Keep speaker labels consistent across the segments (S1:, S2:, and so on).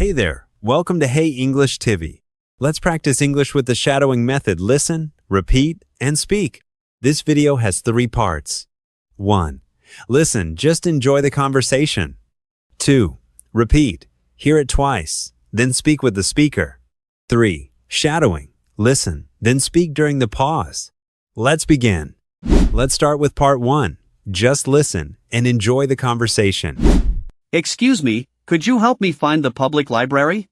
S1: Hey there, welcome to Hey English TV. Let's practice English with the shadowing method. Listen, repeat, and speak. This video has 3 parts. 1. Listen, just enjoy the conversation. 2. Repeat, hear it twice, then speak with the speaker. 3. Shadowing, listen, then speak during the pause. Let's begin. Let's start with part 1. Just listen and enjoy the conversation.
S2: Excuse me, could you help me find the public library?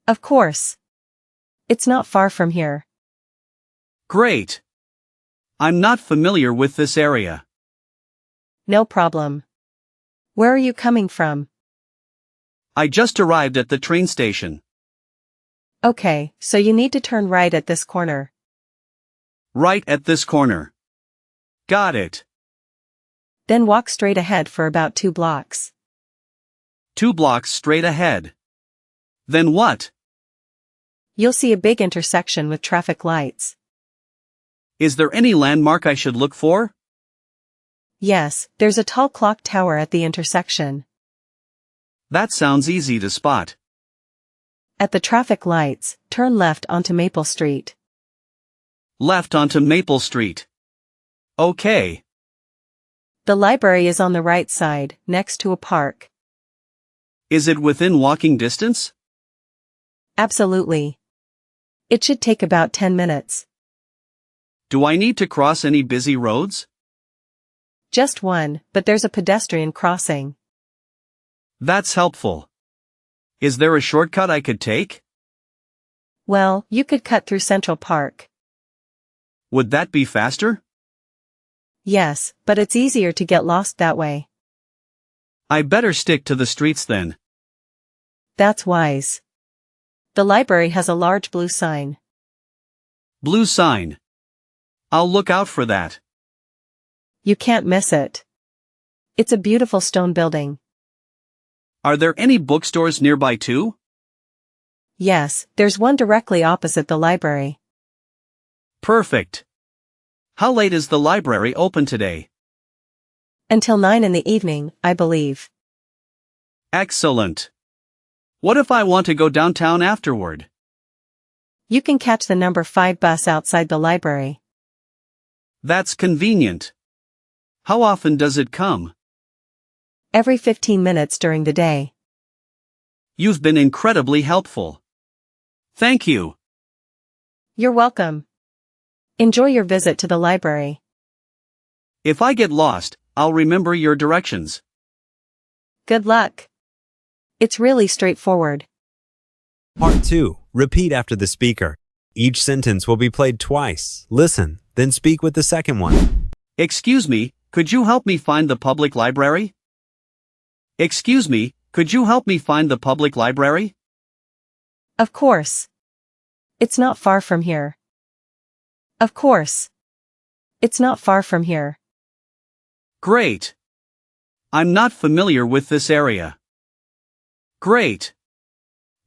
S3: Of course. It's not far from here.
S2: Great. I'm not familiar with this area.
S3: No problem. Where are you coming from?
S2: I just arrived at the train station.
S3: Okay, so you need to turn right at this corner.
S2: Right at this corner. Got it.
S3: Then walk straight ahead for about 2 blocks.
S2: 2 blocks straight ahead. Then what?
S3: You'll see a big intersection with traffic lights.
S2: Is there any landmark I should look for?
S3: Yes, there's a tall clock tower at the intersection.
S2: That sounds easy to spot.
S3: At the traffic lights, turn left onto Maple Street.
S2: Left onto Maple Street. Okay.
S3: The library is on the right side, next to a park.
S2: Is it within walking distance?
S3: Absolutely. It should take about 10 minutes.
S2: Do I need to cross any busy roads?
S3: Just one, but there's a pedestrian crossing.
S2: That's helpful. Is there a shortcut I could take?
S3: Well, you could cut through Central Park.
S2: Would that be faster?
S3: Yes, but it's easier to get lost that way.
S2: I better stick to the streets then.
S3: That's wise. The library has a large blue sign.
S2: Blue sign. I'll look out for that.
S3: You can't miss it. It's a beautiful stone building.
S2: Are there any bookstores nearby too?
S3: Yes, there's one directly opposite the library.
S2: Perfect. How late is the library open today?
S3: Until 9 in the evening, I believe.
S2: Excellent. What if I want to go downtown afterward?
S3: You can catch the number 5 bus outside the library.
S2: That's convenient. How often does it come?
S3: Every 15 minutes during the day.
S2: You've been incredibly helpful. Thank you.
S3: You're welcome. Enjoy your visit to the library.
S2: If I get lost, I'll remember your directions.
S3: Good luck. It's really straightforward.
S1: Part 2. Repeat after the speaker. Each sentence will be played twice. Listen, then speak with the second one.
S2: Excuse me, could you help me find the public library? Excuse me, could you help me find the public library?
S3: Of course. It's not far from here. Of course. It's not far from here.
S2: Great. I'm not familiar with this area. Great.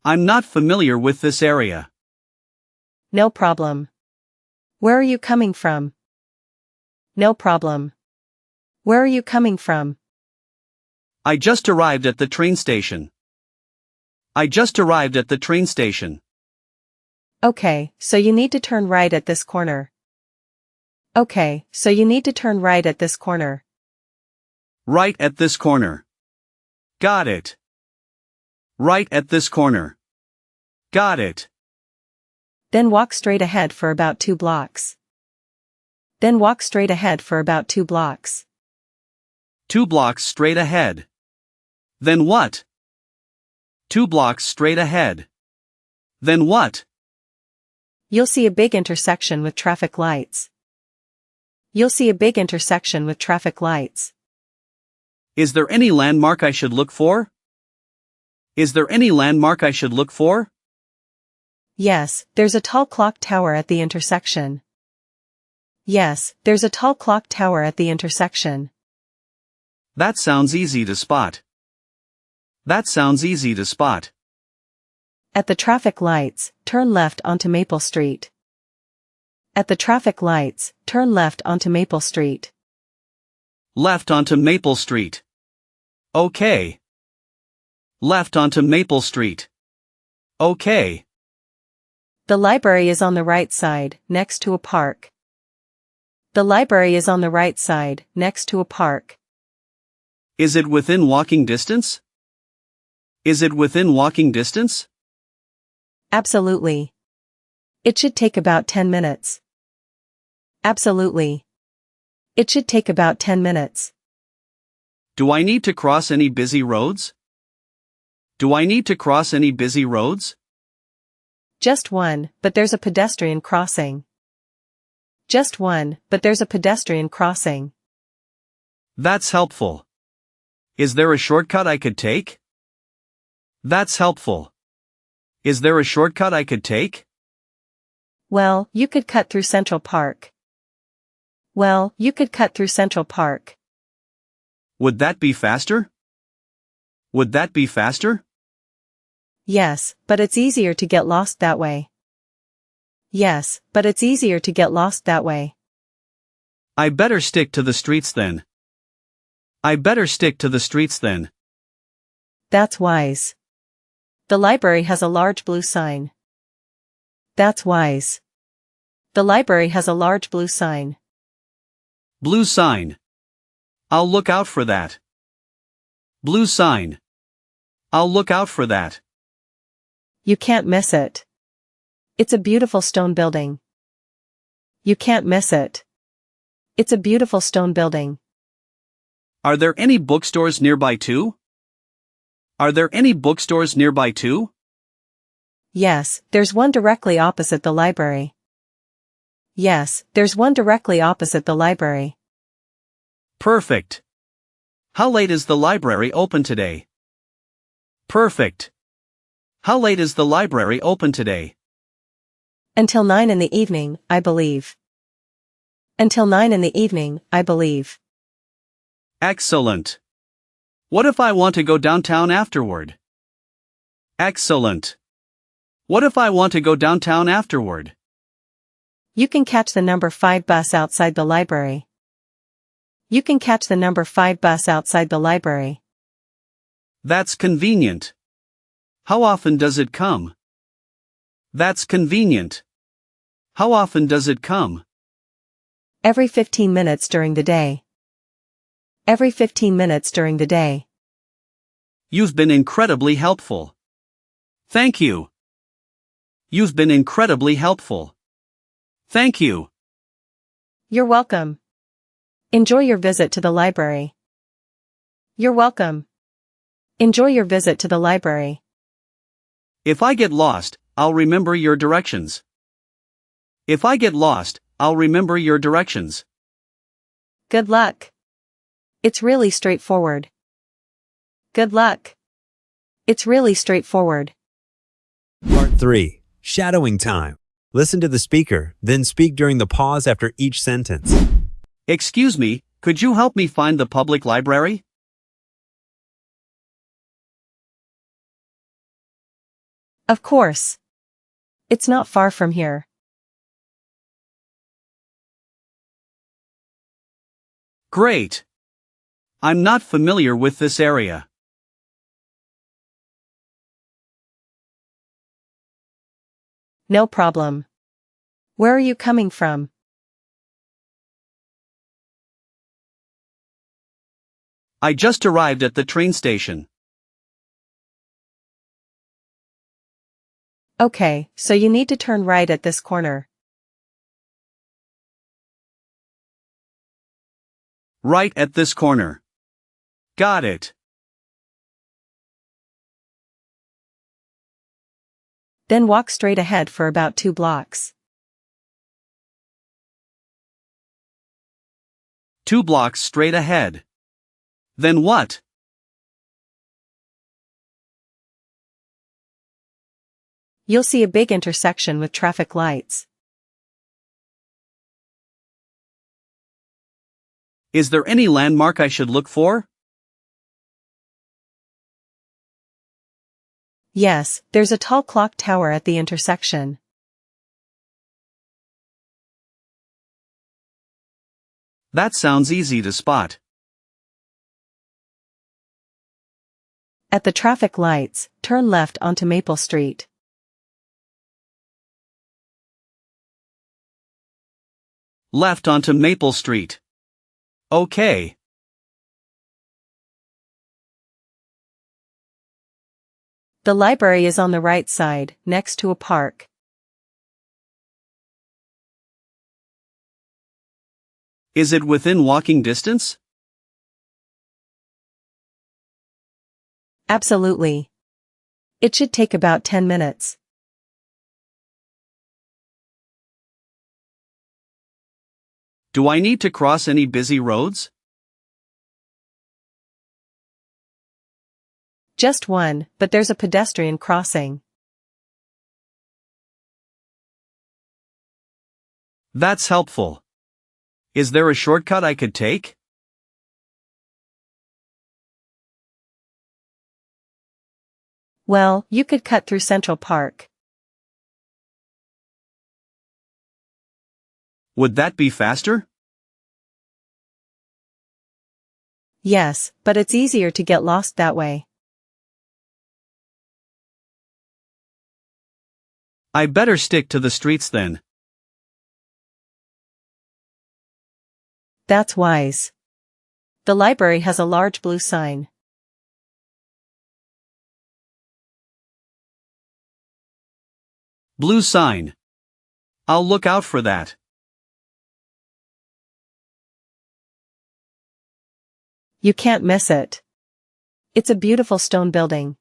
S2: I'm not familiar with this area.
S3: No problem. Where are you coming from? No problem. Where are you coming from?
S2: I just arrived at the train station. I just arrived at the train station.
S3: Okay, so you need to turn right at this corner. Okay, so you need to turn right at this corner.
S2: Right at this corner. Got it. Right at this corner. Got it.
S3: Then walk straight ahead for about 2 blocks. Then walk straight ahead for about 2 blocks.
S2: 2 blocks straight ahead. Then what? 2 blocks straight ahead. Then what?
S3: You'll see a big intersection with traffic lights. You'll see a big intersection with traffic lights.
S2: Is there any landmark I should look for? Is there any landmark I should look for?
S3: Yes, there's a tall clock tower at the intersection. Yes, there's a tall clock tower at the intersection.
S2: That sounds easy to spot. That sounds easy to spot.
S3: At the traffic lights, turn left onto Maple Street. At the traffic lights, turn left onto Maple Street.
S2: Left onto Maple Street. Okay. Left onto Maple Street. Okay.
S3: The library is on the right side, next to a park. The library is on the right side, next to a park.
S2: Is it within walking distance? Is it within walking distance?
S3: Absolutely. It should take about 10 minutes. Absolutely. It should take about 10 minutes.
S2: Do I need to cross any busy roads? Do I need to cross any busy roads?
S3: Just one, but there's a pedestrian crossing. Just one, but there's a pedestrian crossing.
S2: That's helpful. Is there a shortcut I could take? That's helpful. Is there a shortcut I could take?
S3: Well, you could cut through Central Park. Well, you could cut through Central Park.
S2: Would that be faster? Would that be faster?
S3: Yes, but it's easier to get lost that way. Yes, but it's easier to get lost that way.
S2: I better stick to the streets then. I better stick to the streets then.
S3: That's wise. The library has a large blue sign. That's wise. The library has a large blue sign.
S2: Blue sign. I'll look out for that. Blue sign. I'll look out for that.
S3: You can't miss it. It's a beautiful stone building. You can't miss it. It's a beautiful stone building.
S2: Are there any bookstores nearby too? Are there any bookstores nearby too?
S3: Yes, there's one directly opposite the library. Yes, there's one directly opposite the library.
S2: Perfect. How late is the library open today? Perfect. How late is the library open today?
S3: Until 9 in the evening, I believe. Until 9 in the evening, I believe.
S2: Excellent. What if I want to go downtown afterward? Excellent. What if I want to go downtown afterward?
S3: You can catch the number 5 bus outside the library. You can catch the number 5 bus outside the library.
S2: That's convenient. How often does it come? That's convenient. How often does it come?
S3: Every 15 minutes during the day. Every 15 minutes during the day.
S2: You've been incredibly helpful. Thank you. You've been incredibly helpful. Thank you.
S3: You're welcome. Enjoy your visit to the library. You're welcome. Enjoy your visit to the library.
S2: If I get lost, I'll remember your directions. If I get lost, I'll remember your directions.
S3: Good luck. It's really straightforward. Good luck. It's really straightforward.
S1: Part 3. Shadowing time. Listen to the speaker, then speak during the pause after each sentence.
S2: Excuse me, could you help me find the public library?
S3: Of course. It's not far from here.
S2: Great. I'm not familiar with this area.
S3: No problem. Where are you coming from?
S2: I just arrived at the train station.
S3: Okay, so you need to turn right at this corner.
S2: Right at this corner. Got it.
S3: Then walk straight ahead for about 2 blocks.
S2: 2 blocks straight ahead. Then what?
S3: You'll see a big intersection with traffic lights.
S2: Is there any landmark I should look for?
S3: Yes, there's a tall clock tower at the intersection.
S2: That sounds easy to spot.
S3: At the traffic lights, turn left onto Maple Street.
S2: Left onto Maple Street. Okay.
S3: The library is on the right side, next to a park.
S2: Is it within walking distance?
S3: Absolutely. It should take about 10 minutes.
S2: Do I need to cross any busy roads?
S3: Just one, but there's a pedestrian crossing.
S2: That's helpful. Is there a shortcut I could take?
S3: Well, you could cut through Central Park.
S2: Would that be faster?
S3: Yes, but it's easier to get lost that way.
S2: I better stick to the streets then.
S3: That's wise. The library has a large blue sign.
S2: Blue sign. I'll look out for that.
S3: You can't miss it. It's a beautiful stone building.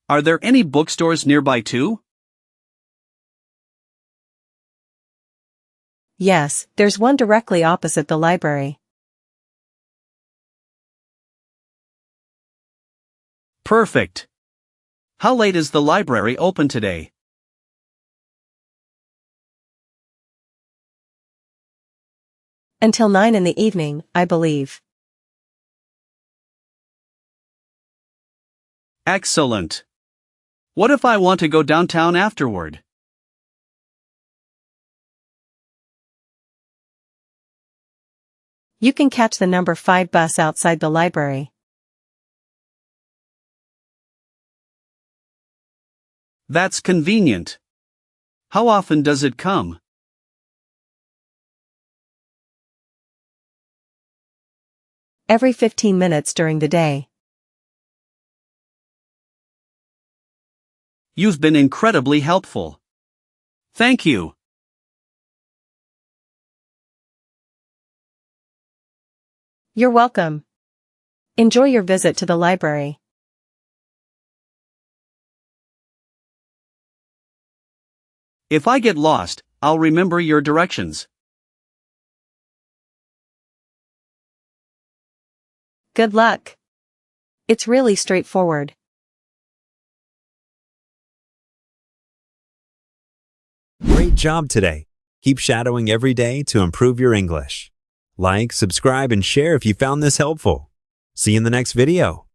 S2: Are there any bookstores nearby too?
S3: Yes, there's one directly opposite the library.
S2: Perfect. How late is the library open today?
S3: Until 9 in the evening, I believe.
S2: Excellent. What if I want to go downtown afterward?
S3: You can catch the number 5 bus outside the library.
S2: That's convenient. How often does it come?
S3: Every 15 minutes during the day.
S2: You've been incredibly helpful. Thank you.
S3: You're welcome. Enjoy your visit to the library.
S2: If I get lost, I'll remember your directions.
S3: Good luck. It's really straightforward.
S1: Great job today. Keep shadowing every day to improve your English. Like, subscribe, and share if you found this helpful. See you in the next video.